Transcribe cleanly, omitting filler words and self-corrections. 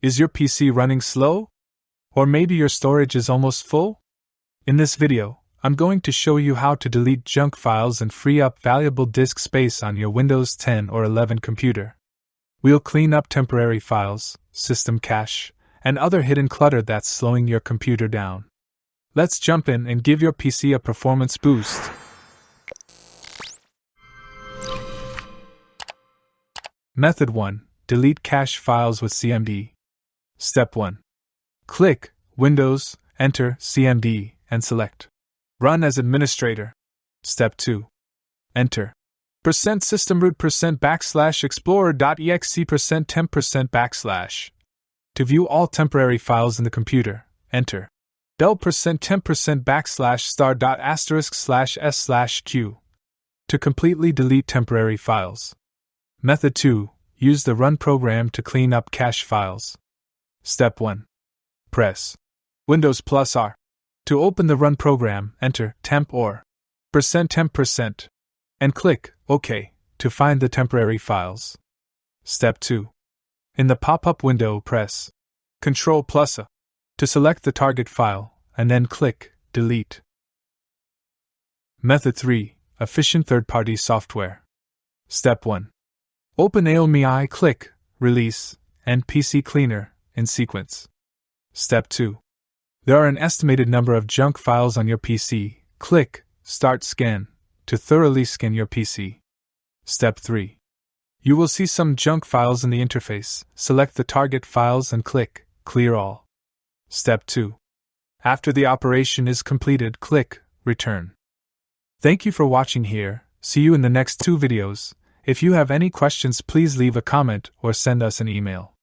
Is your PC running slow? Or maybe your storage is almost full? In this video, I'm going to show you how to delete junk files and free up valuable disk space on your Windows 10 or 11 computer. We'll clean up temporary files, system cache, and other hidden clutter that's slowing your computer down. Let's jump in and give your PC a performance boost. Method 1. Delete cache files with CMD. Step 1. Click Windows, enter CMD, and select Run as administrator. Step 2. Enter %systemroot% / explorer.exe %temp%. To view all temporary files in the computer, enter del %temp% *star.**s/q. To completely delete temporary files. Method 2. Use the Run program to clean up cache files. Step 1. Press Windows +R. To open the Run program, enter temp or %temp% and click OK to find the temporary files. Step 2. In the pop-up window, press Ctrl+A to select the target file, and then click Delete. Method 3. Efficient third-party software. Step 1. Open AOMI, click Release, and PC Cleaner in sequence. Step 2. There are an estimated number of junk files on your PC. Click Start Scan to thoroughly scan your PC. Step 3. You will see some junk files in the interface. Select the target files and click Clear All. Step 2. After the operation is completed, click Return. Thank you for watching here. See you in the next 2 videos. If you have any questions, please leave a comment or send us an email.